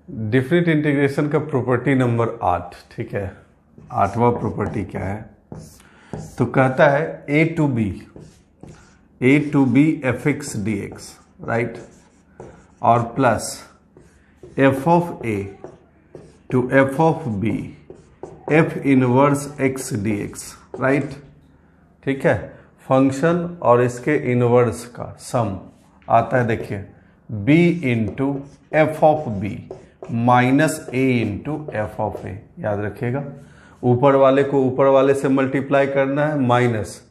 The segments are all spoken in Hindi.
डिफरेंट इंटीग्रेशन का प्रॉपर्टी नंबर 8, ठीक है। 8वां प्रॉपर्टी क्या है, तो कहता है a to b f x d x, right, और plus f of a to f of b f inverse x d x, right, ठीक है। फंक्शन और इसके इनवर्स का सम आता है, देखिए, b into f of b minus a into f of a. याद रखिएगा, ऊपर वाले को ऊपर वाले से मल्टीप्लाई करना है, माइनस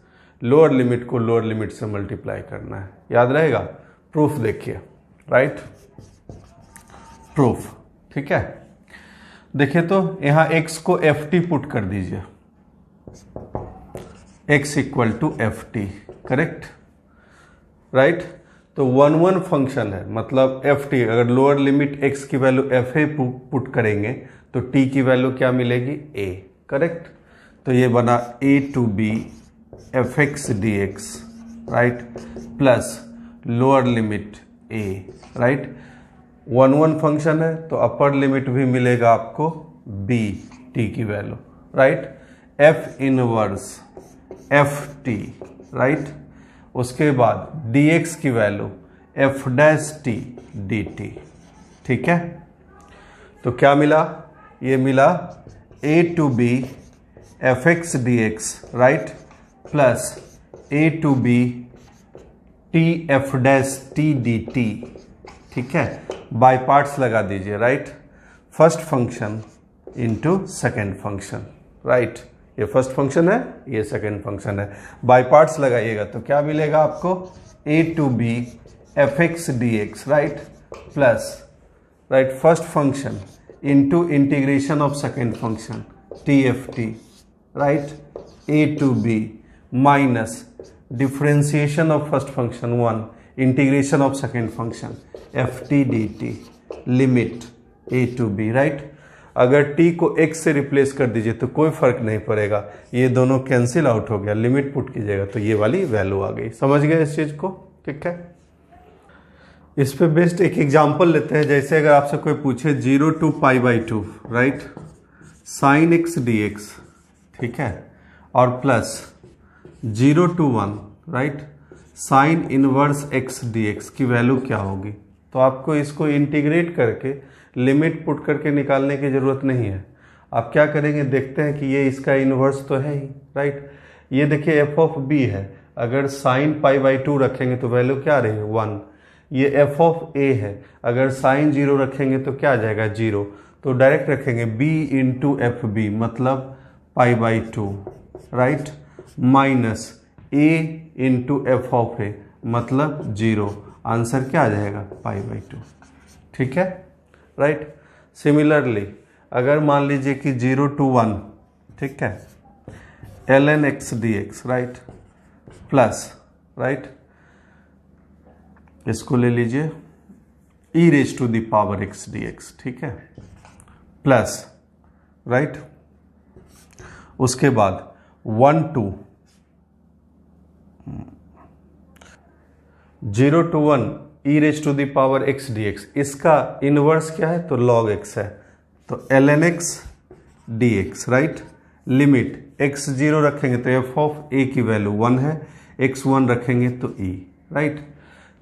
लोअर लिमिट को लोअर लिमिट से मल्टीप्लाई करना है। याद रहेगा। प्रूफ देखिए, राइट, प्रूफ, ठीक है। देखिए तो यहां x को ft पुट कर दीजिए, x equal to f t, correct, right. तो 1 फंक्शन है, मतलब ft, अगर लोअर लिमिट x की वैल्यू एफ ए पुट करेंगे तो t की वैल्यू क्या मिलेगी, a, करेक्ट। तो ये बना a to b f x d x, right, plus lower limit a, right. 1 function है तो अपर लिमिट भी मिलेगा आपको b, t की value, right. f inverse f t, right. उसके बाद dx की value f dash t d t, ठीक है। तो क्या मिला, ये मिला a to b f x d x, right, plus a to b t f dash t d t, ठीक है। बाय पार्ट्स लगा दीजिए, right. First function into second function, right. ये फर्स्ट फंक्शन है, ये सेकेंड फंक्शन है, बाय पार्ट्स लगाइएगा तो क्या मिलेगा आपको, a to b f x d x, right, plus, right, first function into integration of second function t f t, right, a to b minus differentiation of first function 1 integration of second function f t d t limit a to b, right. अगर t को x से रिप्लेस कर दीजिए तो कोई फर्क नहीं पड़ेगा, ये दोनों कैंसिल आउट हो गया, लिमिट पुट कीजिएगा तो ये वाली वैल्यू आ गई। समझ गए इस चीज को, ठीक है। इस पे बेस्ड एक एग्जांपल लेते हैं। जैसे अगर आपसे कोई पूछे 0 to pi by 2, right, sine x d x, ठीक है, और plus 0 to 1, right, sine inverse x d x की वैल्यू क्या होगी। तो आपको इसको इंटीग्रेट करके लिमिट पुट करके निकालने की ज़रूरत नहीं है। आप क्या करेंगे, देखते हैं कि ये इसका इन्वर्स तो है ही, राइट। ये देखिए एफ ऑफ बी है, अगर साइन पाई बाई 2 रखेंगे तो वैल्यू क्या रही, 1। ये एफ ऑफ ए है, अगर साइन 0 रखेंगे तो क्या आ जाएगा, 0। तो डायरेक्ट रखेंगे b इंटू एफ बी, मतलब pi by 2, right, minus a into f of a, मतलब 0। आंसर क्या आ जाएगा, पाई बाई 2, ठीक है, राइट। सिमिलरली अगर मान लीजिए कि 0 टू 1, ठीक है, l n x d x, right, plus, right, इसको ले लीजिए e raise to the power x d x, ठीक है, प्लस, राइट। उसके बाद 1 to 0 to 1 e raise to the power x d x, इसका इनवर्स क्या है, तो लॉग एक्स है, तो l n x d x, right. Limit x 0 रखेंगे तो एफ ऑफ ए की वैल्यू 1 है, एक्स 1 रखेंगे तो ई, राइट।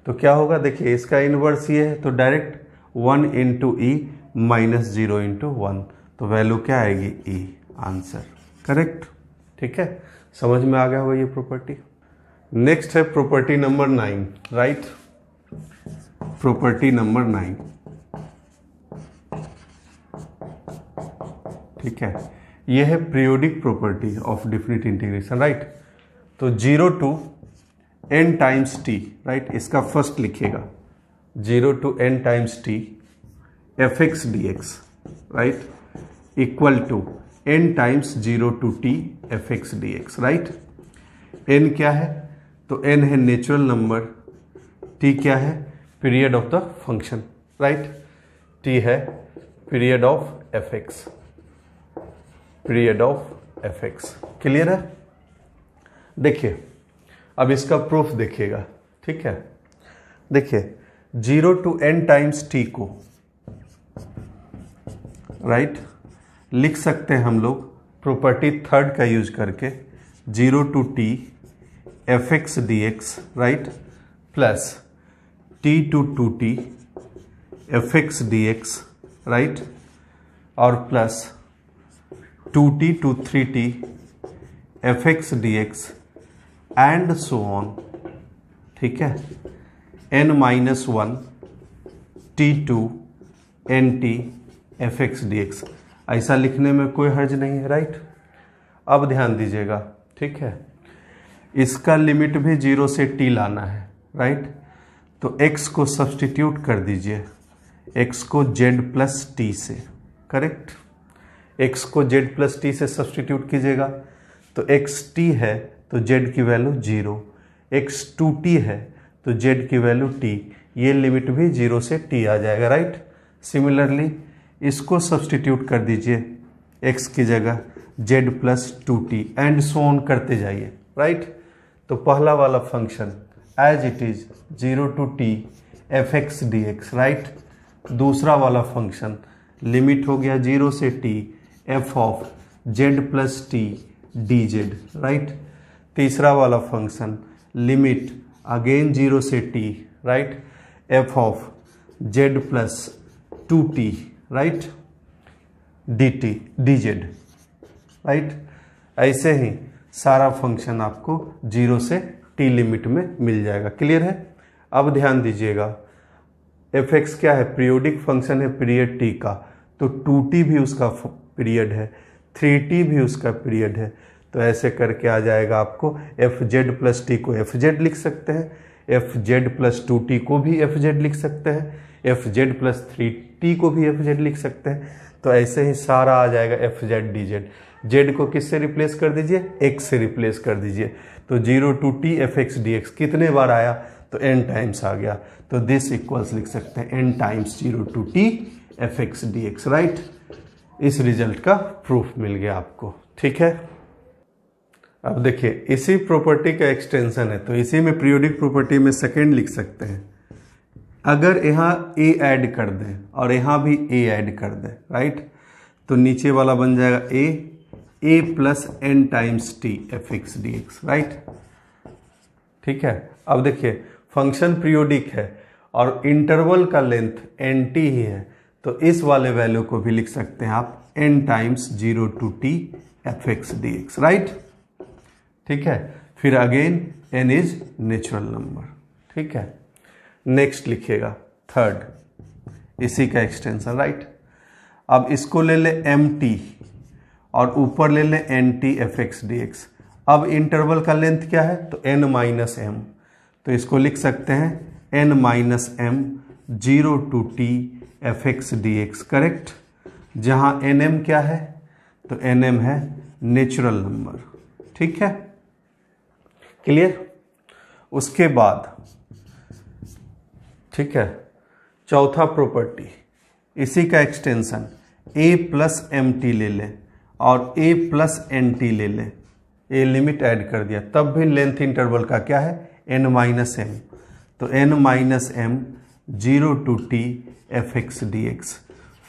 तो क्या होगा, देखिए इसका इनवर्स ये है, तो direct 1 into E minus 0 into 1, तो वैल्यू क्या आएगी, ई, आंसर, करेक्ट, ठीक है। समझ में आ गया होगा ये प्रॉपर्टी। नेक्स्ट है property number 9, right, property number 9, ठीक है। ये है periodic property of definite integration, right. तो 0 to n times t, right, इसका फर्स्ट लिखिएगा 0 to n times t f x d x, right, equal to n times 0 to t f x d x, right. n क्या है, तो n है नेचुरल नंबर, t क्या है, period of the function, right, t है period of F x, period of F x, clear है। देखिए अब इसका प्रूफ देखिएगा, ठीक है। देखिए 0 टू n टाइम्स t को राइट। लिख सकते हैं हम लोग प्रॉपर्टी थर्ड का यूज करके 0 to t fx dx, right, plus t to 2t fx dx, right, और plus 2t to 3t fx dx and so on, ठीक है, n-1 t2 nt fx dx। ऐसा लिखने में कोई हर्ज नहीं है, राइट। अब ध्यान दीजिएगा, ठीक है, इसका लिमिट भी 0 से t लाना है, राइट। तो x को सब्सटीट्यूट कर दीजिए, x को z प्लस टी से, करेक्ट। x को z प्लस टी से सब्सटीट्यूट कीजिएगा तो x t है तो z की वैल्यू 0, x 2t है तो z की वैल्यू t, ये लिमिट भी 0 से t आ जाएगा, राइट। सिमिलरली इसको सब्सटीट्यूट कर दीजिए x की जगह z plus 2t and so on करते जाइए, राइट। तो पहला वाला function as it is 0 to t fx dx, right. दूसरा वाला फंक्शन लिमिट हो गया 0 से t f of z plus T dz, right. तीसरा वाला फंक्शन लिमिट अगेन 0 से t, right, f of z plus 2t, right, dt dz, right. ऐसे ही सारा फंक्शन आपको 0 से t लिमिट में मिल जाएगा, क्लियर है। अब ध्यान दीजिएगा fx क्या है, पीरियोडिक फंक्शन है पीरियड t का, तो 2t भी उसका पीरियड है, 3t भी उसका पीरियड है। तो ऐसे करके आ जाएगा आपको fz प्लस टी को fz लिख सकते हैं, fz प्लस 2t को भी fz लिख सकते हैं, fz प्लस 3t को भी fz लिख सकते हैं। तो ऐसे ही सारा आ जाएगा fz dz। z को किससे रिप्लेस कर दीजिए, x से रिप्लेस कर दीजिए। तो 0 to t fx dx कितने बार आया, तो n टाइम्स आ गया। तो दिस इक्वल्स लिख सकते हैं n times 0 to t fx dx, right. इस रिजल्ट का प्रूफ मिल गया आपको, ठीक है। अब देखिए इसी प्रॉपर्टी का एक्सटेंशन है, तो इसी में पीरियोडिक प्रॉपर्टी में सेकेंड लिख सकते हैं। अगर यहाँ a ऐड कर दें और यहाँ भी a ऐड कर दें, राइट, तो नीचे वाला बन जाएगा a plus n times t fx dx, right, ठीक है। अब देखिए फंक्शन पीरियोडिक है और इंटरवल का लेंथ nt ही है, तो इस वाले वैल्यू को भी लिख सकते हैं आप n times 0 to t fx dx, right, ठीक है। फिर again n is natural number, ठीक है। नेक्स्ट लिखिएगा थर्ड, इसी का एक्सटेंशन, राइट। अब इसको ले ले mt और ऊपर ले ले nt fx dx। अब इंटरवल का लेंथ क्या है, तो n माइनस m, तो इसको लिख सकते हैं n minus m 0 to t fx dx, correct. जहां nm क्या है, तो nm है नेचुरल नंबर, ठीक है, क्लियर। उसके बाद ठीक है चौथा प्रॉपर्टी, इसी का extension a plus m t ले लें और a प्लस एन टी ले लें, a लिमिट ऐड कर दिया, तब भी लेंथ इंटरवल का क्या है, n माइनस एम, तो n minus m 0 to t fx dx।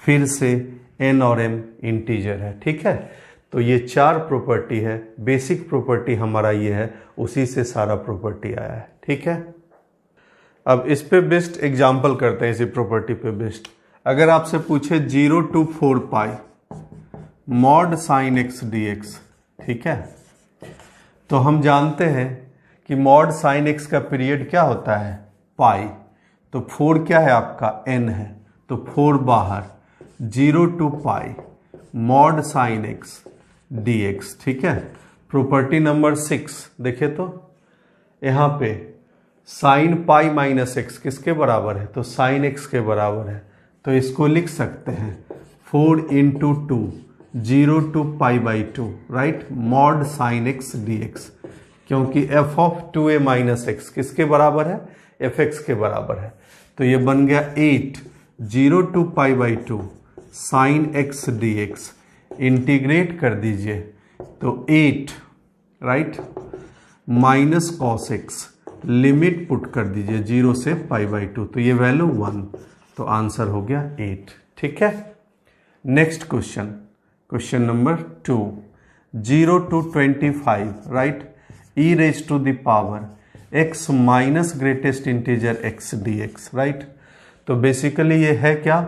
फिर से n और m इंटीजर है, ठीक है। तो ये चार प्रॉपर्टी है, बेसिक प्रॉपर्टी हमारा ये है, उसी से सारा प्रॉपर्टी आया है, ठीक है। अब इस पे बेस्ट एग्जाम्पल करते हैं, इसी प्रॉपर्टी पे बेस्ट। अगर आपसे पूछे 0 to 4 pi mod sine x d x, ठीक है, तो हम जानते हैं कि मॉड साइन एक्स का पीरियड क्या होता है, पाई, तो 4 क्या है आपका, n है, तो 4 बाहर, 0 to pi mod sine x d x, ठीक है। प्रॉपर्टी नंबर 6 देखिए, तो यहाँ पे साइन पाई माइनस एक्स किसके बराबर है, तो साइन एक्स के बराबर है, तो इसको लिख सकते हैं 4 into 2 0 to pi by 2, right, mod sine x d x, क्योंकि f of 2a minus x किसके बराबर है, fx के बराबर है। तो ये बन गया 8 0 to pi by 2 sign x d x, integrate कर दीजिए तो 8, right, minus cos x, limit put कर दीजिए 0 से पाई बाई 2, तो ये वैल्यू 1, तो आंसर हो गया 8, ठीक है। Next question, question number 2, 0 to 25, right, e raise to the power x minus greatest integer x dx, right. तो बेसिकली ये है क्या,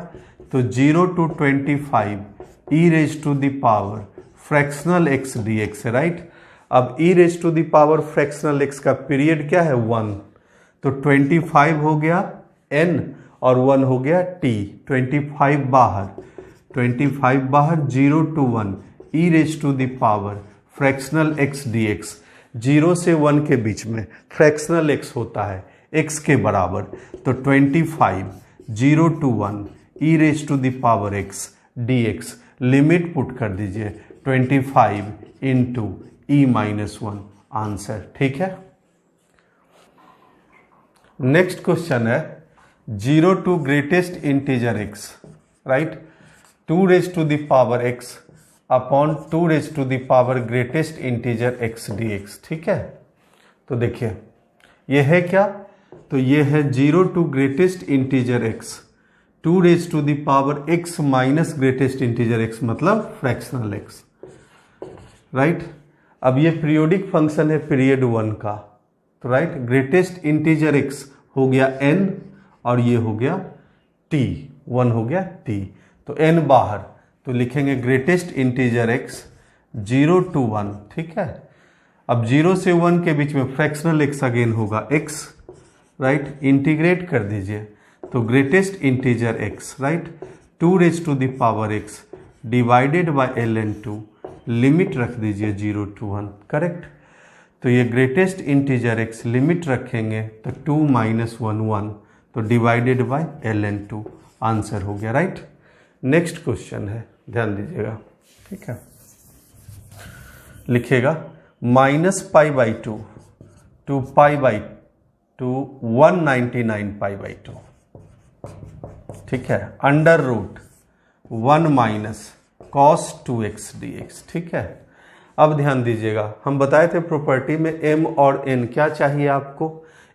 तो 0 to 25 e raise to the power fractional x dx है, राइट। अब e raise to the power fractional x का पीरियड क्या है 1, तो 25 हो गया n और 1 हो गया t, 25 बाहर, 25 बाहर, 0 to 1 e raise to the power fractional x dx, 0 से 1 के बीच में फ्रैक्शनल x होता है x के बराबर, तो 25 0 to 1 e raise to the power x dx, limit put कर दीजिए 25 इंटू e माइनस 1, आंसर, ठीक है। नेक्स्ट क्वेश्चन है 0 to greatest integer x, right, 2 raise to the power x upon 2 raise to the power greatest integer x dx, ठीक है। तो देखिए ये है क्या, तो ये है 0 to greatest integer x, 2 raise to the power x minus greatest integer x, मतलब फ्रैक्शनल x, राइट। अब ये पीरियोडिक फंक्शन है पीरियड 1 का, तो राइट, ग्रेटेस्ट इंटीजर x हो गया n और ये हो गया t, 1 हो गया t, तो n बाहर, तो लिखेंगे ग्रेटेस्ट इंटीजर x 0 to 1, ठीक है। अब 0 से 1 के बीच में फ्रैक्शनल x अगेन होगा x, राइट, इंटीग्रेट कर दीजिए, तो greatest integer x, right, 2 raise to the power x divided by ln2, limit रख दीजिए 0 to 1, करेक्ट। तो ये ग्रेटेस्ट इंटीजर x लिमिट रखेंगे तो 2 माइनस 1 1, तो डिवाइडेड बाय ln2, आंसर हो गया, राइट। नेक्स्ट क्वेश्चन है, ध्यान दीजिएगा, ठीक है, लिखेगा -π/2 to π/2 199 π/2, ठीक है, under root 1 minus cos 2x dx, ठीक है। अब ध्यान दीजिएगा, हम बताए थे प्रॉपर्टी में m और n क्या चाहिए आपको,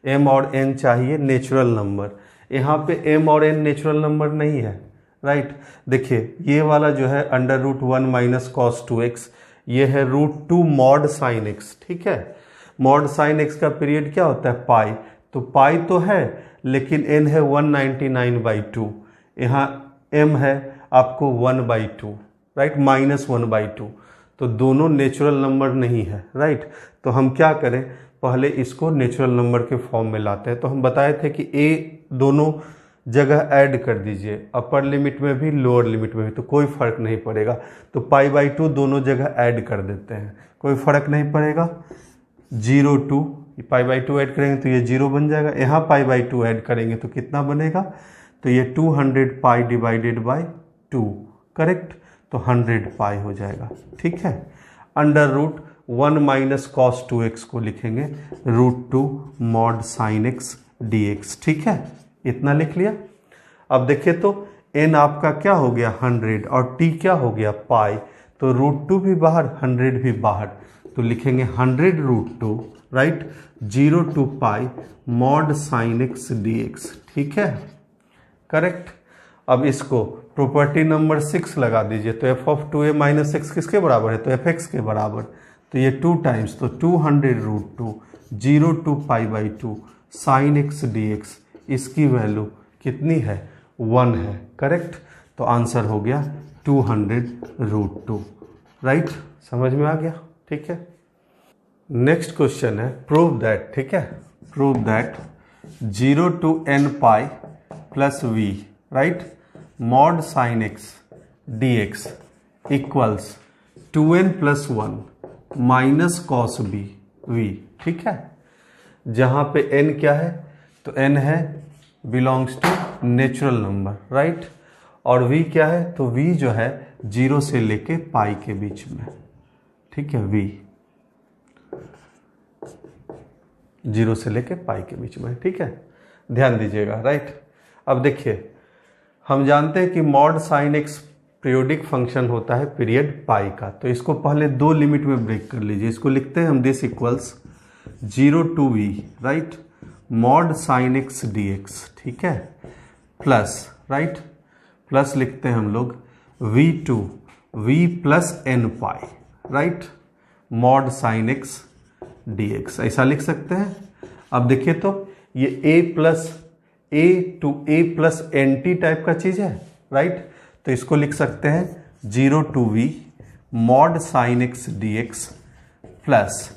m और n चाहिए नेचुरल नंबर, यहाँ पे m और n नेचुरल नंबर नहीं है, राइट। देखिए ये वाला जो है under root 1 minus cos 2x, ये है √2 मॉड साइन x, ठीक है। मॉड साइन x का पीरियड क्या होता है पाई, तो पाई तो है लेकिन n है 199/2, यहाँ m है आपको 1/2, राइट, -1/2, तो दोनों नेचुरल नंबर नहीं है, राइट। तो हम क्या करें, पहले इसको नेचुरल नंबर के फॉर्म में लाते हैं। तो हम बताए थे कि a दोनों जगह ऐड कर दीजिए, अपर लिमिट में भी लोअर लिमिट में भी, तो कोई फर्क नहीं पड़ेगा। तो π/2 दोनों जगह ऐड कर देते हैं, कोई फर्क नहीं पड़ेगा। 0 to π/2 ऐड करेंगे तो ये 0 बन जाएगा, यहाँ π/2 ऐड करेंगे तो कितना बनेगा, तो ये 200 पाई डिवाइडेड बाय 2, करेक्ट, तो 100 पाई हो जाएगा, ठीक है। Under root 1 minus cos 2x को लिखेंगे √2 मॉड साइन x dx, ठीक है, इतना लिख लिया। अब देखिए तो n आपका क्या हो गया 100 और t क्या हो गया पाई, तो √2 भी बाहर 100 भी बाहर, तो लिखेंगे 100√2, right, 0 to pi mod sine x dx, ठीक है, करेक्ट। अब इसको प्रॉपर्टी नंबर 6 लगा दीजिए, तो f(2a - x) किसके बराबर है, तो fx के बराबर, तो ये 2 टाइम्स, तो 200√2 0 to π/2 साइन x dx, इसकी वैल्यू कितनी है 1 है, करेक्ट। तो आंसर हो गया 200√2, राइट, समझ में आ गया, ठीक है। नेक्स्ट क्वेश्चन है प्रूव दैट, ठीक है, prove that 0 to n pi plus v, right, mod sign x dx equals 2n + 1 minus cos b v, ठीक है। जहाँ पे n क्या है, तो n है belongs to natural number, right, और v क्या है, तो v जो है 0 से लेके पाई के बीच में, ठीक है, v 0 से लेके पाई के बीच में, ठीक है, ध्यान दीजिएगा, राइट। अब देखिए हम जानते हैं कि mod sine x periodic function होता है पीरियड पाई का, तो इसको पहले 2 लिमिट में ब्रेक कर लीजिए। इसको लिखते हैं हम this equals 0 to v, right, mod sign x dx, ठीक है, प्लस, राइट, प्लस लिखते हैं हम लोग v2 v plus n pi, right, mod sine x dx, ऐसा लिख सकते हैं। अब देखिए तो ये a plus a to a plus n t type का चीज है, राइट, तो इसको लिख सकते हैं 0 to v mod sine x dx plus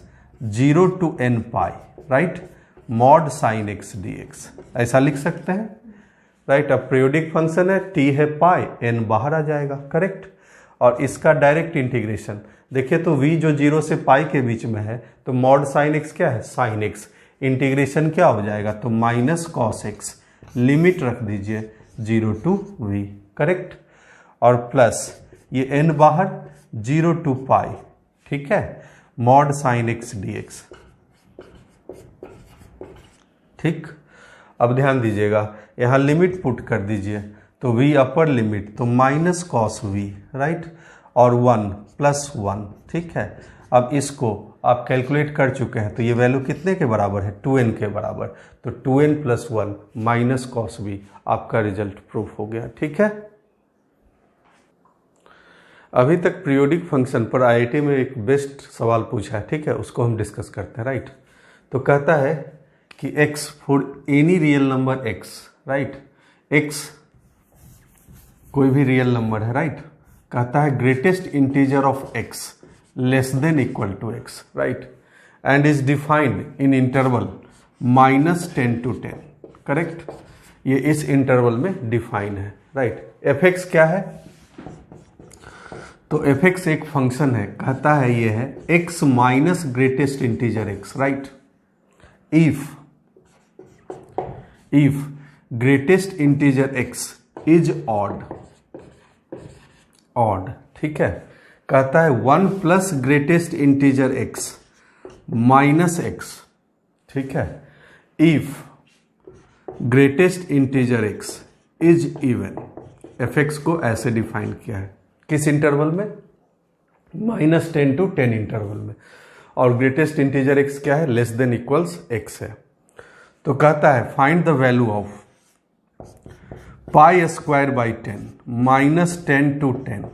0 to n pi, right, mod sine x dx, ऐसा लिख सकते हैं, राइट। अब पीरियोडिक फंक्शन है, t है पाई, n बाहर आ जाएगा, करेक्ट। और इसका डायरेक्ट इंटीग्रेशन देखिए तो v जो 0 से पाई के बीच में है, तो मॉड साइन एक्स क्या है, साइन एक्स, इंटीग्रेशन क्या हो जाएगा, तो माइनस कॉस एक्स, लिमिट रख दीजिए 0 टू v, करेक्ट। और प्लस ये n बाहर 0 टू पाई, ठीक है, मॉड साइन एक्स dx, ठीक। अब ध्यान दीजिएगा यहाँ लिमिट पुट कर दीजिए, तो v अपर लिमिट तो माइनस कॉस v, राइट, और 1 प्लस 1, ठीक है। अब इसको आप कैलकुलेट कर चुके हैं, तो ये वैल्यू कितने के बराबर है, 2n के बराबर, तो 2n plus 1 minus cos v, आपका रिजल्ट प्रूफ हो गया, ठीक है। अभी तक पीरियोडिक फंक्शन पर आईआईटी में एक बेस्ट सवाल पूछा है, ठीक है, उसको हम डिस्कस करते हैं, राइट। तो कहता है कि x for any real number x, right, x कोई भी रियल नंबर है, राइट, कहता है greatest integer of x less than equal to x, right, and is defined in interval -10 to 10, correct, ये इस इंटरवल में डिफाइन है, राइट। fx क्या है, तो fx एक फंक्शन है, कहता है ये है x minus greatest integer x, right, if greatest integer x is odd, ठीक है, कहता है 1 plus greatest integer x minus x, ठीक है, if greatest integer x is even, fx को ऐसे डिफाइन किया है, किस इंटरवल में, -10 to 10 इंटरवल में, और ग्रेटेस्ट इंटीजर x क्या है, लेस देन इक्वल्स x है। तो कहता है find the value of pi square by 10 -10 to 10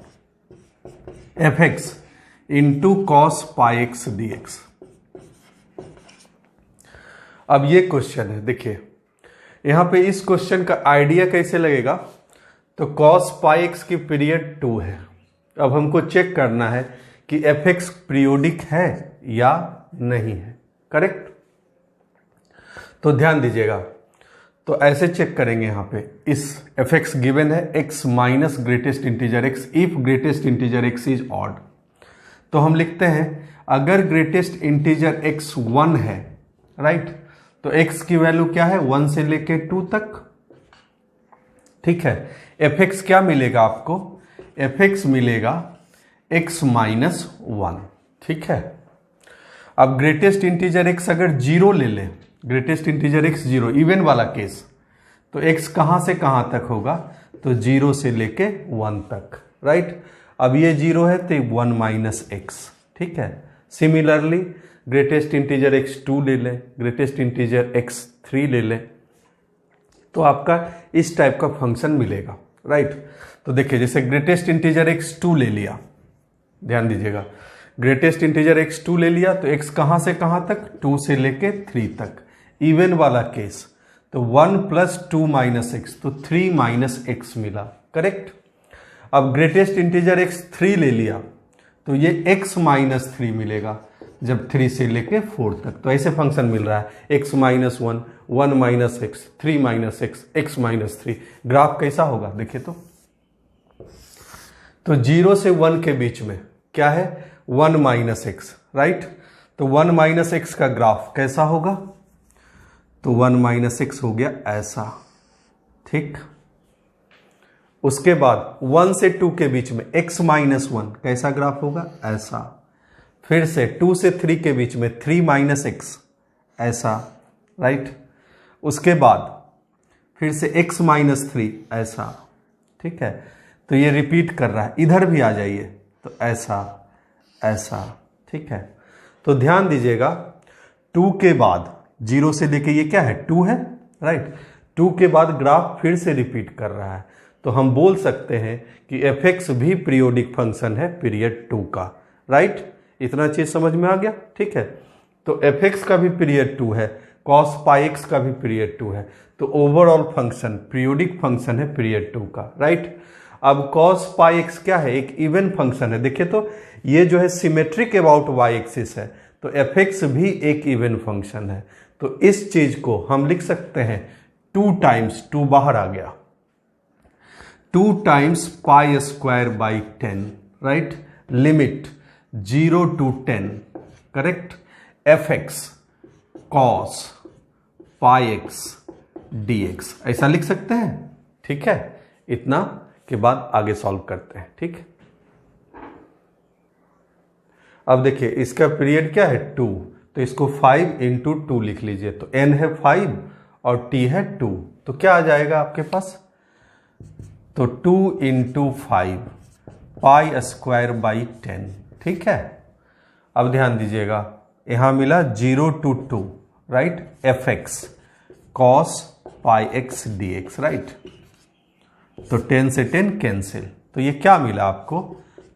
fx into cos pi x dx। अब ये क्वेश्चन है, देखिए यहां पे इस क्वेश्चन का आइडिया कैसे लगेगा, तो कॉस पाई एक्स की पीरियड 2 है। अब हमको चेक करना है कि fx पीरियोडिक है या नहीं है, करेक्ट। तो ध्यान दीजिएगा, तो ऐसे चेक करेंगे, यहाँ पे इस fx गिवन है x minus greatest integer x if greatest integer x is odd. तो हम लिखते हैं अगर ग्रेटेस्ट इंटीजर x 1 है, राइट, तो x की वैल्यू क्या है, 1 से लेके 2 तक, ठीक है। fx क्या मिलेगा आपको, fx मिलेगा x माइनस 1, ठीक है। अब ग्रेटेस्ट इंटीजर x अगर 0 ले ले, ग्रेटेस्ट इंटीजर x 0, इवन वाला केस, तो x कहां से कहां तक होगा, तो 0 से लेके 1 तक, राइट। अब ये 0 है तो 1 माइनस x, ठीक है। सिमिलरली ग्रेटेस्ट इंटीजर x 2 ले लें, ग्रेटेस्ट इंटीजर x 3 ले लें, तो आपका इस टाइप का फंक्शन मिलेगा, राइट। तो देखिए जैसे ग्रेटेस्ट इंटीजर x 2 ले लिया, ध्यान दीजिएगा, ग्रेटेस्ट इंटीजर x 2 ले लिया, तो x कहां से कहां तक, 2 से लेके 3 तक, इवन वाला केस, तो 1 प्लस 2 माइनस एक्स, तो 3 माइनस एक्स मिला, करेक्ट। अब ग्रेटेस्ट इंटीजर x 3 ले लिया, तो ये x माइनस 3 मिलेगा जब 3 से लेके 4 तक, तो ऐसे फंक्शन मिल रहा है x minus 1, 1 minus x, 3 minus x, x minus 3। Graph कैसा होगा देखिए तो 0 से 1 के बीच में क्या है, 1 माइनस एक्स, राइट। तो 1 माइनस एक्स का ग्राफ कैसा होगा, तो 1 माइनस एक्स हो गया ऐसा, ठीक। उसके बाद 1 से 2 के बीच में x माइनस 1 कैसा ग्राफ होगा, ऐसा। फिर से 2 से 3 के बीच में 3 माइनस एक्स, ऐसा, राइट। उसके बाद फिर से x माइनस 3 ऐसा, ठीक है। तो ये रिपीट कर रहा है, इधर भी आ जाइए तो ऐसा ऐसा, ठीक है। तो ध्यान दीजिएगा 2 के बाद 0 से लेके ये क्या है 2 है, राइट। 2 के बाद ग्राफ फिर से रिपीट कर रहा है, तो हम बोल सकते हैं कि एफ एक्स भी पीरियोडिक फंक्शन है पीरियड 2 का, राइट। इतना चीज समझ में आ गया, ठीक है। तो एफ एक्स का भी पीरियड 2 है, कॉस पाई एक्स का भी पीरियड 2 है, तो ओवरऑल फंक्शन पीरियोडिक फंक्शन है पीरियड 2 का, राइट। अब कॉस पाई एक्स क्या है, एक इवन फंक्शन है। देखिए तो ये जो है सिमेट्रिक अबाउट वाई एक्सिस है, तो एफ एक्स भी एक इवन फंक्शन है। तो इस चीज को हम लिख सकते हैं 2 टाइम्स, 2 बाहर आ गया, 2 times pi square by 10, right. Limit 0 to 10, correct. F x cos pi x d x, ऐसा लिख सकते हैं, ठीक है। इतना के बाद आगे सॉल्व करते हैं, ठीक। अब देखिए इसका पीरियड क्या है 2, तो इसको 5 into 2 लिख लीजिए। तो n है 5 और t है 2, तो क्या आ जाएगा आपके पास, तो 2 into 5 पाई स्क्वायर बाई 10, ठीक है। अब ध्यान दीजिएगा यहां मिला 0 to 2, right. F x cos pi x d x, right. तो 10 से 10 कैंसिल, तो ये क्या मिला आपको,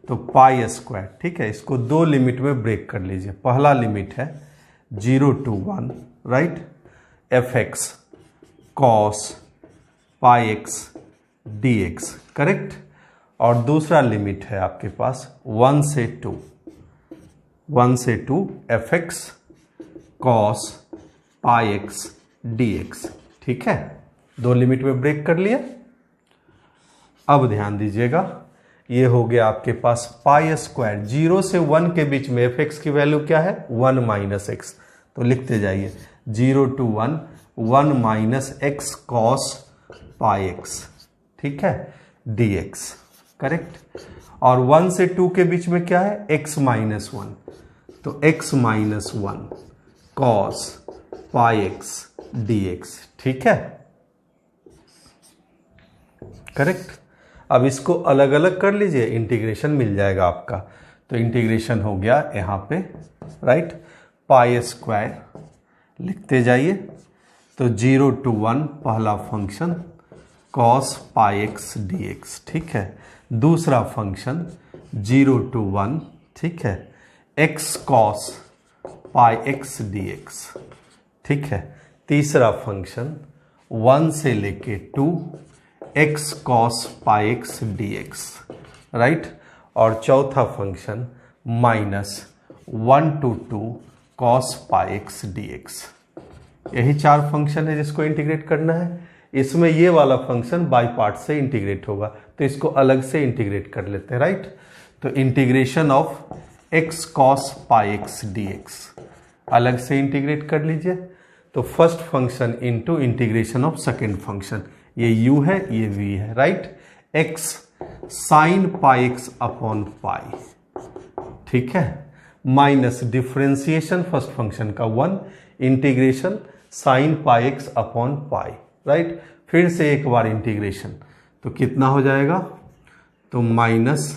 तो पाई स्क्वायर, ठीक है। इसको 2 लिमिट में ब्रेक कर लीजिए। पहला लिमिट है 0 to 1, right. F x cos pi x d x, correct. और दूसरा लिमिट है आपके पास 1 से 2, 1 से 2 F x cos pi x d x, ठीक है। 2 लिमिट में ब्रेक कर लिया। अब ध्यान दीजिएगा ये हो गया आपके पास पाई स्क्वायर, 0 से 1 के बीच में एफ एक्स की वैल्यू क्या है 1 माइनस एक्स, तो लिखते जाइए 0 to 1 1 minus x cos pi x, ठीक है, डी एक्स, करेक्ट। और 1 से 2 के बीच में क्या है x माइनस 1, तो x minus 1 cos pi x d x, ठीक है, करेक्ट। अब इसको अलग अलग कर लीजिए, इंटीग्रेशन मिल जाएगा आपका। तो इंटीग्रेशन हो गया यहां पे, राइट। पाई स्क्वायर लिखते जाइए, तो 0 to 1 पहला function cos pi x d x, ठीक है। दूसरा फंक्शन 0 to 1, ठीक है, x cos pi x d x, ठीक है। तीसरा फंक्शन 1 से लेके 2 x cos pi x d x, right. और चौथा function minus 1 to 2 cos pi x d x. यही 4 फंक्शन है जिसको इंटीग्रेट करना है। इसमें ये वाला फंक्शन बाई पार्ट से इंटीग्रेट होगा, तो इसको अलग से इंटीग्रेट कर लेते हैं, राइट। तो integration of x cos pi x d x अलग से इंटीग्रेट कर लीजिए। तो first function into integration of second function, ये u है ये v है, right. x sine pi x upon pi, ठीक है, माइनस डिफ्रेंसिएशन फर्स्ट फंक्शन का 1 integration sine pi x upon pi, right. फिर से एक बार इंटीग्रेशन, तो कितना हो जाएगा, तो minus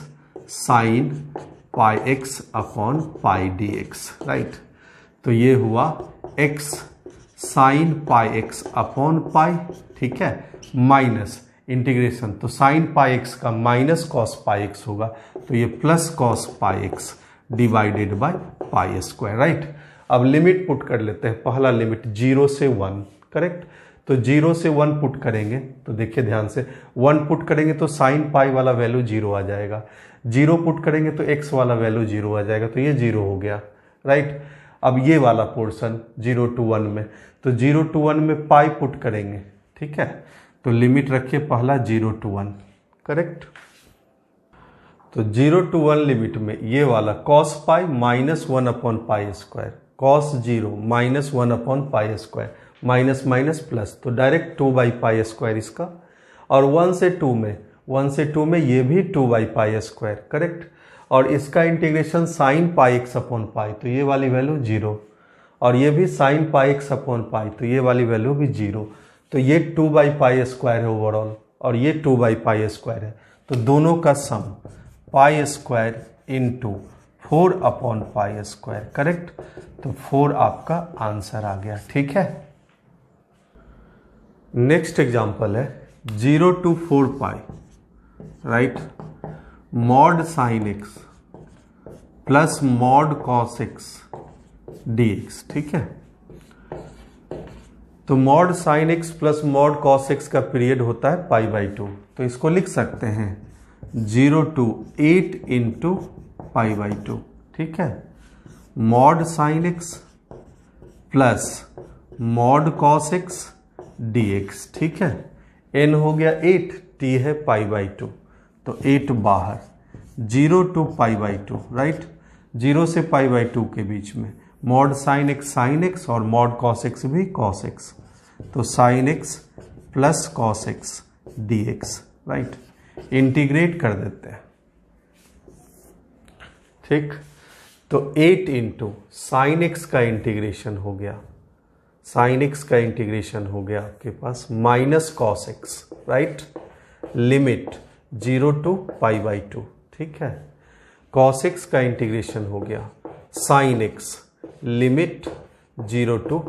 sine pi x upon pi D x, right. तो ये हुआ x sine pi x upon pi, ठीक है, माइनस इंटीग्रेशन, तो साइन पाई एक्स का माइनस कॉस पाई एक्स होगा, तो ये plus cos pi x divided by pi square, right. अब लिमिट पुट कर लेते हैं। पहला लिमिट 0 से 1, करेक्ट। तो 0 से 1 पुट करेंगे, तो देखिए ध्यान से 1 पुट करेंगे तो साइन पाई वाला वैल्यू 0 आ जाएगा, 0 पुट करेंगे तो x वाला वैल्यू 0 आ जाएगा, तो ये 0 हो गया, राइट। अब ये वाला पोर्शन 0 to 1 में, तो 0 to 1 में पाई पुट करेंगे, ठीक है। तो लिमिट रखिए पहला 0 to 1, करेक्ट। तो 0 to 1 लिमिट में ये वाला cos pi minus 1 upon pi square, cos 0 minus 1 upon pi square, minus minus plus, तो डायरेक्ट 2 बाई पाई स्क्वायर इसका। और 1 से 2 में ये भी 2 बाई पाई स्क्वायर, करेक्ट। और इसका integration sine pi x upon pi, तो ये वाली वैल्यू 0, और ये भी sine pi x upon pi, तो ये वाली वैल्यू भी 0। तो ये 2 बाई पाई स्क्वायर है ओवरऑल, और ये 2 बाई पाई स्क्वायर है, तो दोनों का sum pi square into 4 upon pi square, correct. तो 4 आपका आंसर आ गया, ठीक है। नेक्स्ट एग्जाम्पल है 0 to 4 pi, right, mod sine x plus mod cos x dx, ठीक है। तो mod sine x plus mod cos x का पीरियड होता है π/2, तो इसको लिख सकते हैं 0 to 8 इंटू π/2, ठीक है। Mod sine x plus mod cos x dx, ठीक है। n हो गया 8, t है π/2, तो 8 बाहर, 0 to π/2, राइट, 0 से π/2 के बीच में मॉड साइन एक्स और मॉड कॉस एक्स भी कॉस एक्स, तो sine x plus cos x dx, right. Integrate कर देते हैं, ठीक। तो 8 इंटू साइन एक्स का इंटीग्रेशन हो गया, साइन एक्स का इंटीग्रेशन हो गया आपके पास minus cos x, right, limit 0 to π/2, ठीक है। कॉस एक्स का इंटीग्रेशन हो गया साइन एक्स, लिमिट 0 to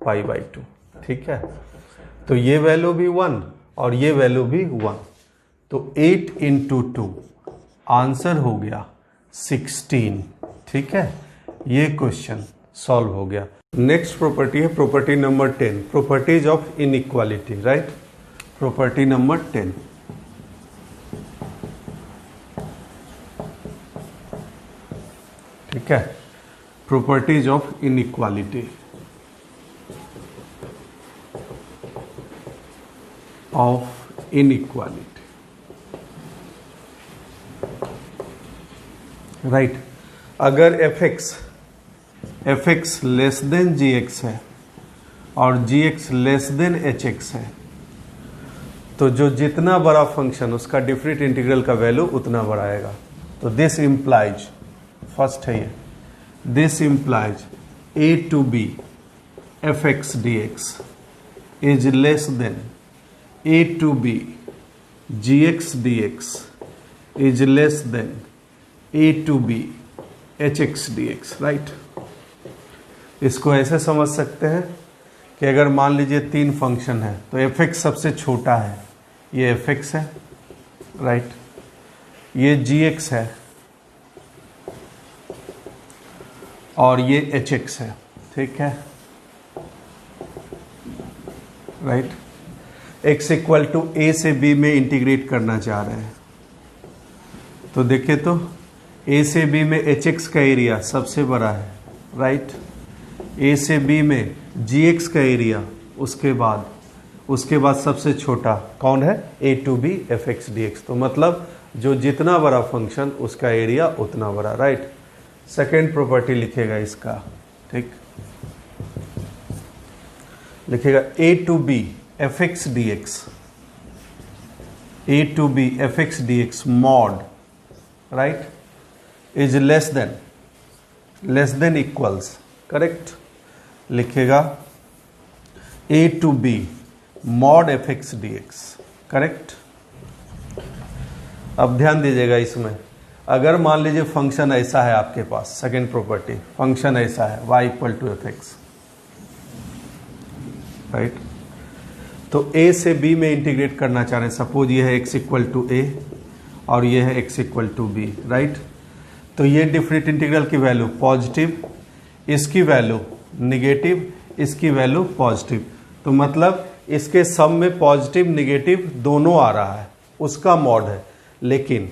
π/2, ठीक है। तो ये वैल्यू भी 1 और ये वैल्यू भी 1, तो 8 इंटू 2 आंसर हो गया 16, ठीक है। ये क्वेश्चन सॉल्व हो गया। नेक्स्ट प्रॉपर्टी है property number 10, properties of inequality, right. Property number 10, ठीक है, प्रॉपर्टीज ऑफ इनइक्वालिटी राइट। अगर f x less than g x है और g x less than h x है, तो जो जितना बड़ा फंक्शन उसका डिफरेंट इंटीग्रल का वैल्यू उतना बड़ा आएगा। तो दिस इंप्लाइज, फर्स्ट है ये, this implies a to b fx dx is less than a to b gx dx is less than a to b hx dx, right. इसको ऐसे समझ सकते हैं कि अगर मान लीजिए 3 फंक्शन है तो fx सबसे छोटा है, ये fx है, राइट, ये gx है और ये hx है, ठीक है, right. x equal to a से b में इंटीग्रेट करना चाह रहे हैं, तो देखिए तो a से b में hx का एरिया सबसे बड़ा है, राइट। a से b में gx का एरिया उसके बाद सबसे छोटा कौन है, a to b fx dx, तो मतलब जो जितना बड़ा फंक्शन उसका एरिया उतना बड़ा, राइट। सेकेंड प्रॉपर्टी लिखेगा इसका, ठीक, लिखेगा a to b fx dx, a to b fx dx mod, right, is less than equals, correct, लिखेगा a to b mod fx dx, correct. अब ध्यान दीजिएगा इसमें, अगर मान लीजिए फंक्शन ऐसा है आपके पास, सेकेंड प्रॉपर्टी, फंक्शन ऐसा है y equal to f x, right, तो a से b में इंटीग्रेट करना चाह रहे हैं, सपोज ये है x इक्वल टू a और ये है x equal to b, right. तो ये डिफरेंट इंटीग्रल की वैल्यू पॉजिटिव, इसकी वैल्यू निगेटिव, इसकी वैल्यू पॉजिटिव, तो मतलब इसके सम में पॉजिटिव निगेटिव दोनों आ रहा है, उसका मॉड है। लेकिन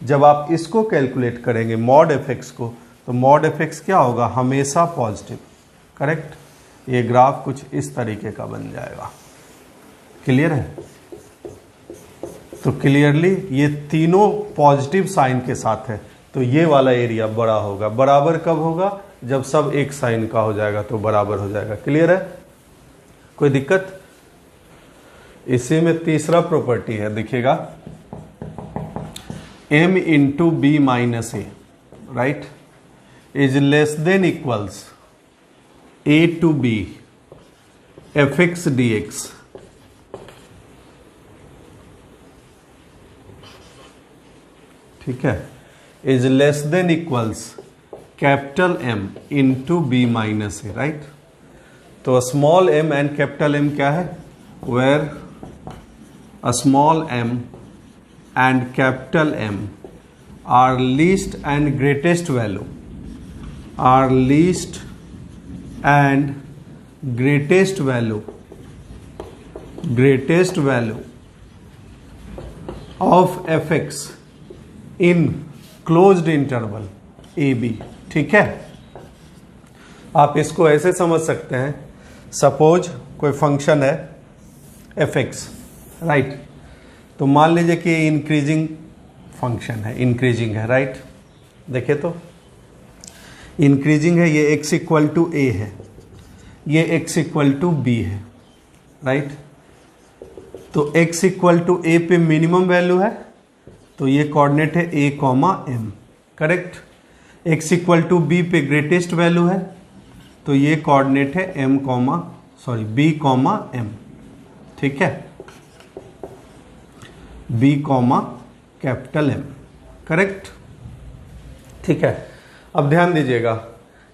जब आप इसको कैलकुलेट करेंगे मॉड एफ एक्स को, तो मॉड एफ एक्स क्या होगा, हमेशा पॉजिटिव, करेक्ट। ये ग्राफ कुछ इस तरीके का बन जाएगा, क्लियर है। तो क्लियरली ये तीनों पॉजिटिव साइन के साथ है, तो ये वाला एरिया बड़ा होगा। बराबर कब होगा, जब सब एक साइन का हो जाएगा तो बराबर हो जाएगा, क्लियर है, कोई दिक्कत। इसी में तीसरा प्रॉपर्टी है, देखिएगा m into b minus a, right, is less than equals a to b fx dx, ठीक है, is less than equals capital M into b minus a, right. तो small m and capital M क्या है, where small m and capital M are least and greatest value, are least and greatest value of fx in closed interval AB। ठीक है, आप इसको ऐसे समझ सकते हैं, सपोज कोई फंक्शन है fx, राइट, तो मान लीजिए कि इंक्रीजिंग फंक्शन है, इंक्रीजिंग है, राइट, देखिए तो इंक्रीजिंग है, ये x इक्वल टू a है, ये x इक्वल टू b है, राइट, तो x इक्वल टू a पे मिनिमम वैल्यू है, तो ये कोऑर्डिनेट है a comma m, correct. x equal to b पे ग्रेटेस्ट वैल्यू है, तो ये कोऑर्डिनेट है b कॉमा m, ठीक है, b comma capital M, correct, ठीक है। अब ध्यान दीजिएगा,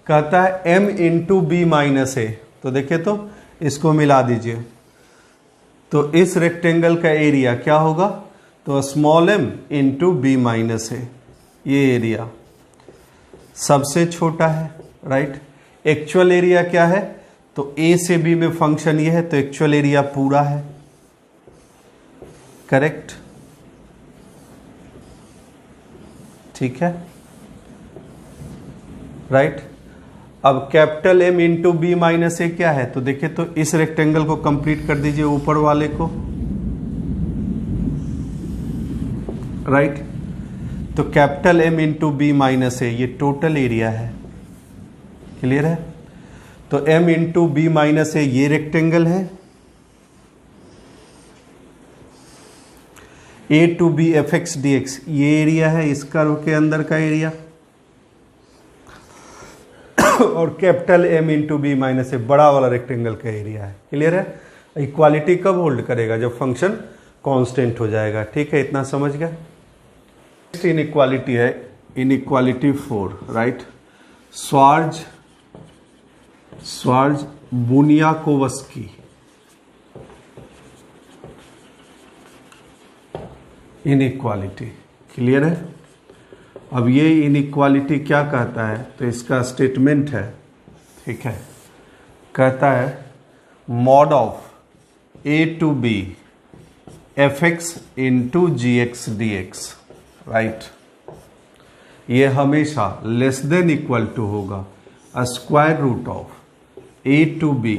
कहता है m into b minus a, तो देखिए तो इसको मिला दीजिए, तो इस रेक्टेंगल का एरिया क्या होगा, तो small m into b minus a, ये एरिया सबसे छोटा है, राइट। एक्चुअल एरिया क्या है, तो a से b में फंक्शन ये है, तो एक्चुअल एरिया पूरा है, करेक्ट, ठीक है, राइट। अब capital M into b minus a क्या है, तो देखिए तो इस रेक्टेंगल को कंप्लीट कर दीजिए, ऊपर वाले को, राइट, तो capital M into b minus a ये टोटल एरिया है, क्लियर है। तो M into b minus a ये रेक्टेंगल है, a to b f x d x ये एरिया है, इस कर्व के अंदर का एरिया, और capital M into b minus a बड़ा वाला रेक्टेंगल का एरिया है, क्लियर है। इक्वालिटी कब होल्ड करेगा, जब फंक्शन कांस्टेंट हो जाएगा, ठीक है, इतना समझ गया। नेक्स्ट इनइक्वालिटी है inequality 4, right, Schwarz Bunyakovsky inequality, clear है। अब ये इनइक्वालिटी क्या कहता है, तो इसका स्टेटमेंट है, ठीक है, कहता है mod of a to b fx into g x d x, right, ये हमेशा लेस देन इक्वल टू होगा square root of a to b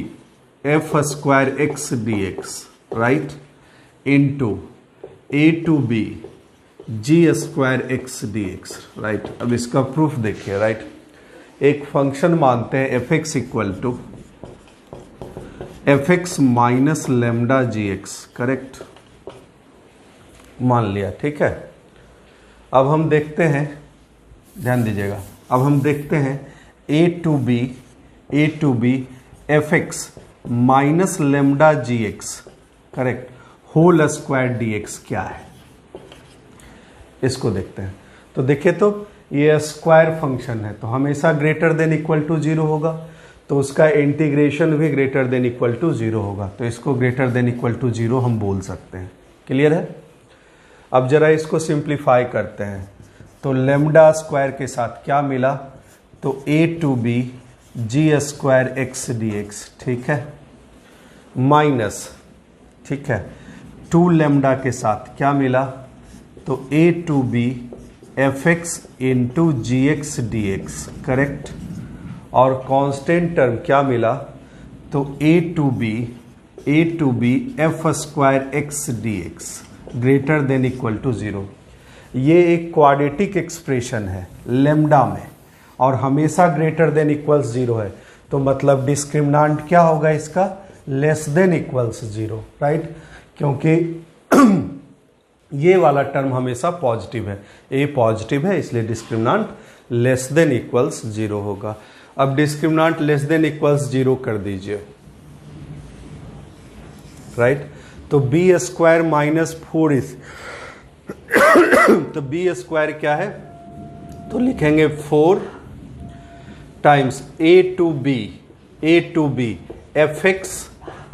f square x d x, right, into a to b g square x d x, right. अब इसका प्रूफ देखिए, राइट, एक फंक्शन मानते हैं f x equal to f x minus lambda g x, correct, मान लिया, ठीक है। अब हम देखते हैं, ध्यान दीजिएगा, अब हम देखते हैं a to b f x minus lambda g x, correct, whole square d x क्या है, इसको देखते हैं। तो देखिए तो ये स्क्वायर फंक्शन है, तो हमेशा ग्रेटर देन इक्वल टू 0 होगा, तो उसका इंटीग्रेशन भी ग्रेटर देन इक्वल टू 0 होगा, तो इसको ग्रेटर देन इक्वल टू 0 हम बोल सकते हैं, क्लियर है। अब जरा इसको सिंप्लीफाई करते हैं, तो लेमडा स्क्वायर के साथ क्या मिला, तो a to b g square x d x, ठीक है, माइनस, ठीक है, 2 लेमडा के साथ क्या मिला, तो a to b f x into g x d x, correct, और कांस्टेंट टर्म क्या मिला, तो a to b f square x d x greater than equal to 0। ये एक क्वाड्रेटिक एक्सप्रेशन है लेमडा में, और हमेशा ग्रेटर देन इक्वल्स 0 है, तो मतलब डिस्क्रिमिनेंट क्या होगा इसका, लेस देन इक्वल्स 0, राइट, क्योंकि ये वाला टर्म हमेशा पॉजिटिव है, ए पॉजिटिव है, इसलिए डिस्क्रिमिनेंट लेस देन इक्वल्स 0 होगा। अब डिस्क्रिमिनेंट लेस देन इक्वल्स 0 कर दीजिए, राइट, तो बी स्क्वायर माइनस 4 इज तो बी स्क्वायर क्या है, तो लिखेंगे 4 times a to b f x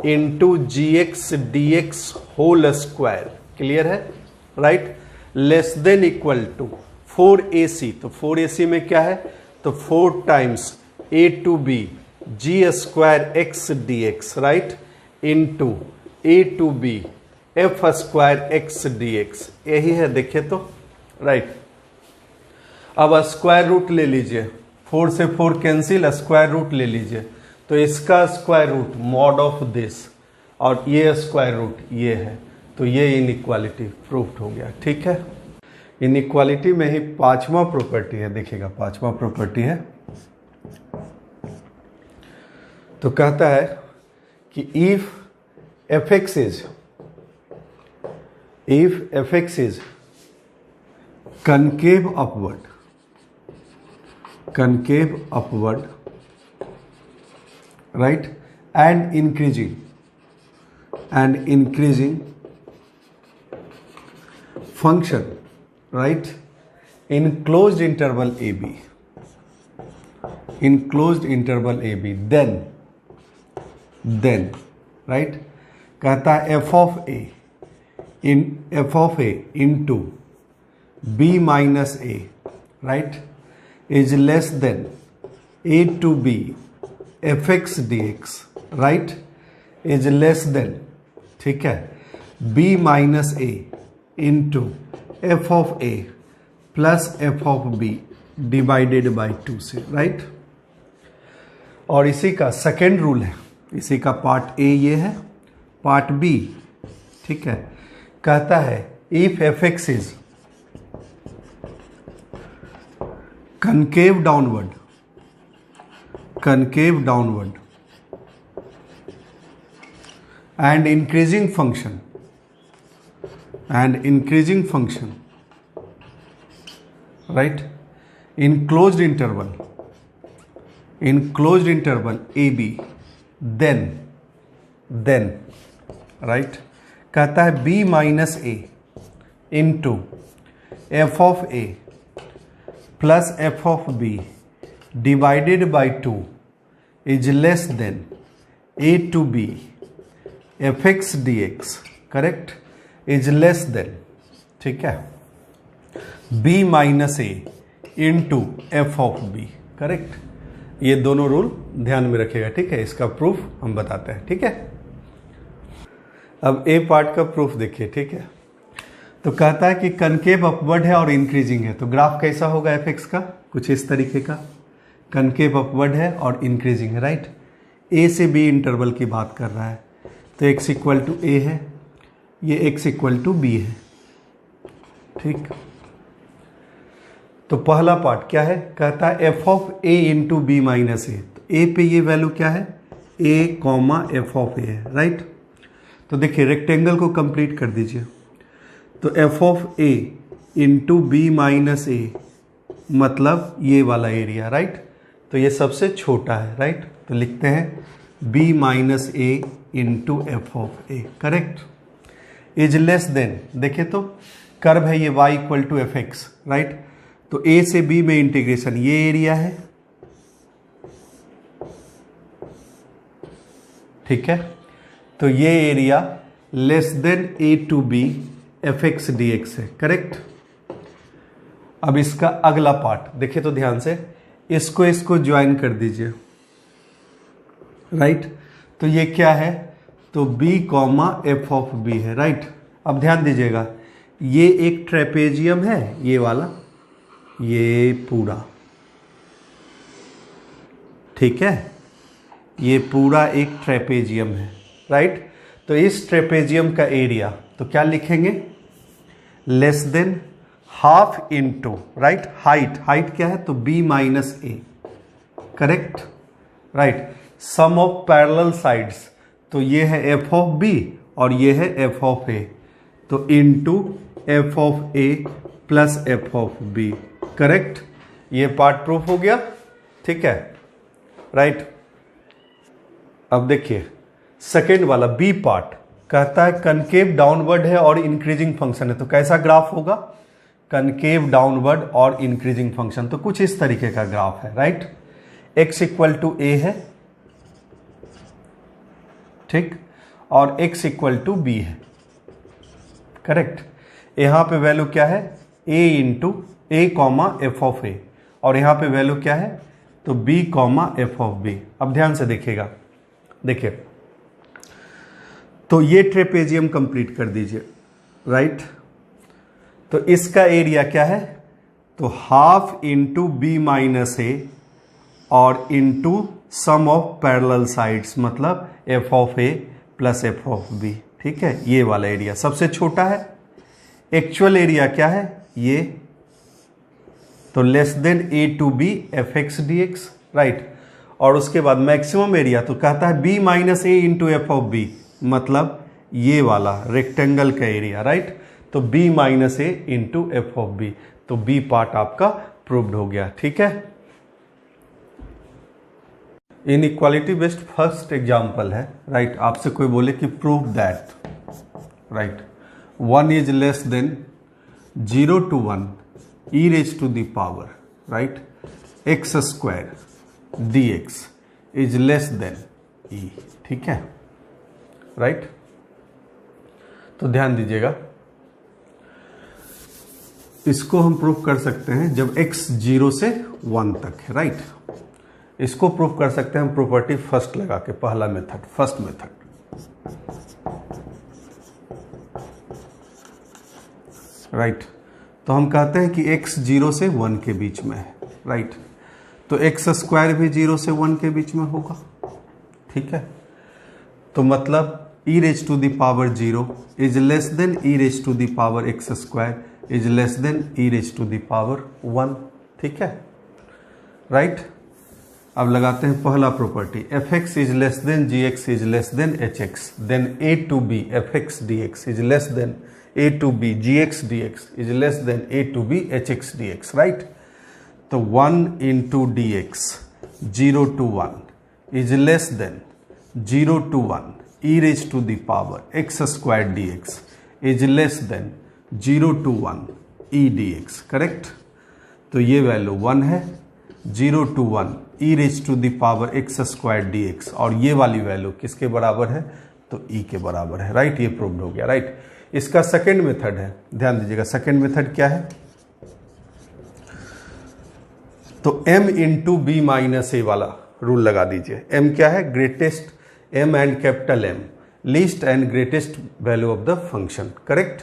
into g x d x whole square, clear है, right. Less than equal to 4ac, तो 4ac में क्या है, तो 4 times a to b g square x dx, right, into a to b f square x dx, यही है, देखिए तो, राइट। अब स्क्वायर रूट ले लीजिए, 4 से 4 कैंसिल, स्क्वायर रूट ले लीजिए, तो इसका square root mod of this, और ये स्क्वायर रूट ये है, तो ये इनइक्वालिटी प्रूव्ड हो गया। ठीक है, इनइक्वालिटी में ही पांचवा प्रॉपर्टी है, देखिएगा पांचवा प्रॉपर्टी है, तो कहता है कि if F x is concave upward, right, and increasing function, right, in closed interval AB, then right, कहता है f of a into b minus a, right, is less than a to b fx dx, right, is less than, ठीक है, b minus a into f of a plus f of b divided by 2 से, राइट। और इसी का सेकेंड रूल है, इसी का पार्ट ए ये है, पार्ट बी, ठीक है, कहता है if F x is concave downward and increasing function, right, in closed interval AB, then right, कहता है b minus a into f of a plus f of b divided by 2 is less than a to b fx dx, correct, is less than, ठीक है, b minus a into f of b, correct. ये दोनों रूल ध्यान में रखिएगा, ठीक है, इसका प्रूफ हम बताते हैं, ठीक है। अब ए पार्ट का प्रूफ देखिए, ठीक है, तो कहता है कि कनकेव अपवर्ड है और इंक्रीजिंग है, तो ग्राफ कैसा होगा एफ एक्स का, कुछ इस तरीके का, कनकेव अपवर्ड है और इंक्रीजिंग है, राइट, ए से बी इंटरवल की बात कर रहा है, तो एक्स इक्वल टू ए है, ये एक्स इक्वल टू बी है, ठीक। तो पहला पार्ट क्या है, कहता है f of a into b minus a, तो ए पे ये वैल्यू क्या है, a comma f of a है, राइट। तो देखिए रेक्टेंगल को कंप्लीट कर दीजिए, तो f of a into b minus a मतलब ये वाला एरिया, राइट, तो ये सबसे छोटा है, राइट, तो लिखते हैं b minus a into f of a, correct, is less than, देखिए तो कर्व है ये y equal to f x, right, तो a से b में इंटीग्रेशन ये एरिया है, ठीक है, तो ये area less than a to b f x d x है, करेक्ट। अब इसका अगला पार्ट देखिए तो ध्यान से, इसको ज्वाइन कर दीजिए, राइट, तो ये क्या है, तो b comma f of b है, राइट। अब ध्यान दीजिएगा, ये एक ट्रेपेजियम है, ये वाला, ये पूरा, ठीक है, ये पूरा एक ट्रेपेजियम है, राइट, तो इस ट्रेपेजियम का एरिया तो क्या लिखेंगे, less than half into, right, height क्या है, तो b minus a, correct, right, sum of parallel sides, तो ये है एफ ऑफ बी और ये है एफ ऑफ ए, तो into f of a plus f of b, correct, ये पार्ट प्रूफ हो गया, ठीक है, राइट। अब देखिए सेकेंड वाला बी पार्ट, कहता है कनकेव डाउनवर्ड है और इंक्रीजिंग फंक्शन है, तो कैसा ग्राफ होगा, कनकेव डाउनवर्ड और इंक्रीजिंग फंक्शन, तो कुछ इस तरीके का ग्राफ है, right, x equal to a है, ठीक, और x इक्वल टू बी है, करेक्ट, यहाँ पे वैल्यू क्या है a into a comma f of a, और यहाँ पे वैल्यू क्या है तो b comma f of b. अब ध्यान से देखिएगा, देखिए तो ये ट्रेपेजियम कंप्लीट कर दीजिए, राइट। तो इसका एरिया क्या है तो half into b minus a और into sum of parallel sides, मतलब f of a plus f of b. ठीक है, ये वाला एरिया सबसे छोटा है। एक्चुअल एरिया क्या है ये, तो less than a to b f x d x, right. और उसके बाद मैक्सिमम एरिया तो कहता है b minus a into f of b, मतलब ये वाला रेक्टेंगल का एरिया, राइट। तो b minus a into f of b, तो b पार्ट आपका प्रूव्ड हो गया। ठीक है, इनइक्वालिटी बेस्ड फर्स्ट एग्जांपल है, राइट। आपसे कोई बोले कि prove that, right, 1 is less than 0 to 1 e raise to the power, right, x square d x is less than e। ठीक है, राइट। तो ध्यान दीजिएगा, इसको हम प्रूफ कर सकते हैं जब x 0 से 1 तक है, राइट। इसको प्रूफ कर सकते हैं हम प्रॉपर्टी फर्स्ट लगा के, पहला मेथड, फर्स्ट मेथड, राइट। तो हम कहते हैं कि x 0 से 1 के बीच में है, राइट। तो एक्स स्क्वायर भी 0 से 1 के बीच में होगा। ठीक है, तो मतलब e raise to the power 0 is less than e raise to the power x square is less than e raise to the power 1। ठीक है, राइट। अब लगाते हैं पहला property, f x is less than g x is less than h x, then a to b f x d x is less than a to b g x d x is less than a to b h x d x, right. तो 1 into d x 0 to 1 is less than 0 to 1 e raise to the power x square d x is less than 0 to 1 e d x, correct. तो ये वैल्यू 1 है, 0 to 1 e raise to the power x square d x, और ये वाली वैल्यू किसके बराबर है तो e के बराबर है, राइट। ये प्रूव्ड हो गया, राइट। इसका सेकेंड मेथड है, ध्यान दीजिएगा, सेकेंड मेथड क्या है तो m इंटू बी माइनस ए वाला रूल लगा दीजिए। m क्या है, greatest, m and capital M, least and greatest value of the function, correct.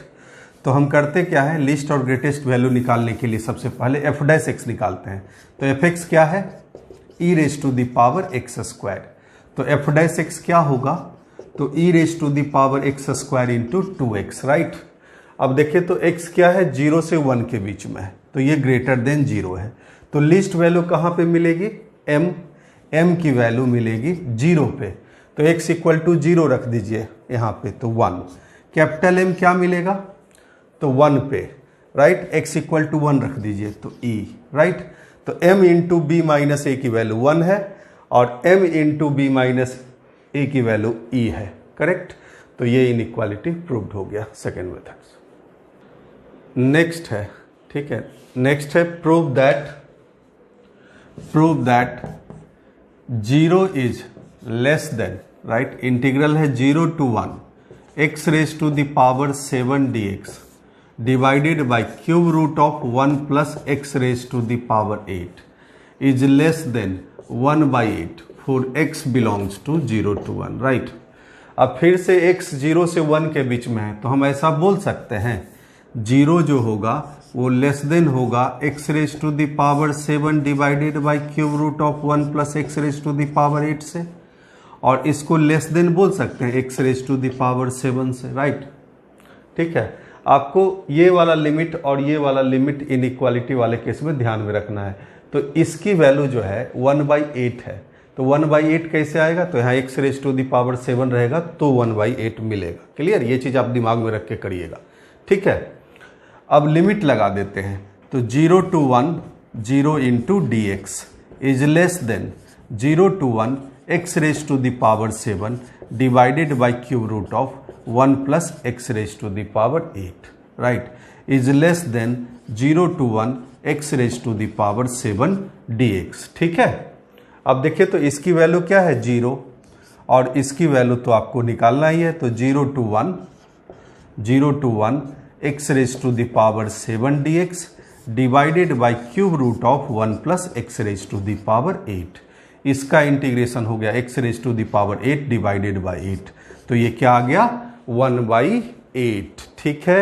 तो हम करते क्या है, लीस्ट और ग्रेटेस्ट वैल्यू निकालने के लिए सबसे पहले एफ डैश एक्स निकालते हैं। तो एफ एक्स क्या है e raise to the power x square, तो एफ डैश एक्स क्या होगा तो e raise to the power x square into 2x, right. अब देखिए तो x क्या है 0 से 1 के बीच में है, तो ये ग्रेटर देन 0 है। तो लीस्ट वैल्यू कहाँ पे मिलेगी, m की वैल्यू मिलेगी 0 पे, तो x इक्वल टू 0 रख दीजिए यहाँ पे, तो 1। कैपिटल M क्या मिलेगा तो 1 पे, राइट, x इक्वल टू 1 रख दीजिए तो e, राइट। तो m इंटू बी माइनस ए की वैल्यू 1 है और m इंटू बी माइनस ए की वैल्यू e है, करेक्ट। तो ये इनइक्वालिटी प्रूव्ड हो गया, सेकेंड मेथड। नेक्स्ट है, ठीक है, नेक्स्ट है prove that 0 is less than, right, integral है 0 to 1 x raise to the power 7 dx divided by cube root of 1 plus x raise to the power 8 is less than 1/8 for x belongs to 0 to 1, right. अब फिर से x 0 से 1 के बीच में है, तो हम ऐसा बोल सकते हैं 0 जो होगा वो लेस देन होगा x raise to the power 7 divided by cube root of 1 plus x raise to the power 8 से, और इसको लेस देन बोल सकते हैं x raise to the power 7 से, राइट। ठीक है, आपको ये वाला लिमिट और ये वाला लिमिट इनइक्वालिटी वाले केस में ध्यान में रखना है। तो इसकी वैल्यू जो है 1/8 है, तो 1/8 कैसे आएगा, तो यहाँ x raise to the power 7 रहेगा तो 1/8 मिलेगा। क्लियर, ये चीज़ आप दिमाग में रख के करिएगा, ठीक है। अब लिमिट लगा देते हैं, तो 0 to 1 0 into d x is less than 0 to 1 x raise to the power 7 divided by cube root of 1 plus x raise to the power 8, right, is less than 0 to 1 x raise to the power 7 dx। ठीक है, अब देखिए तो इसकी वैल्यू क्या है 0 और इसकी वैल्यू तो आपको निकालना ही है, तो 0 to 1 x raise to the power 7 dx divided by cube root of 1 plus x raise to the power 8। इसका इंटीग्रेशन हो गया x raise to the power 8 divided by 8, तो ये क्या आ गया 1/8। ठीक है।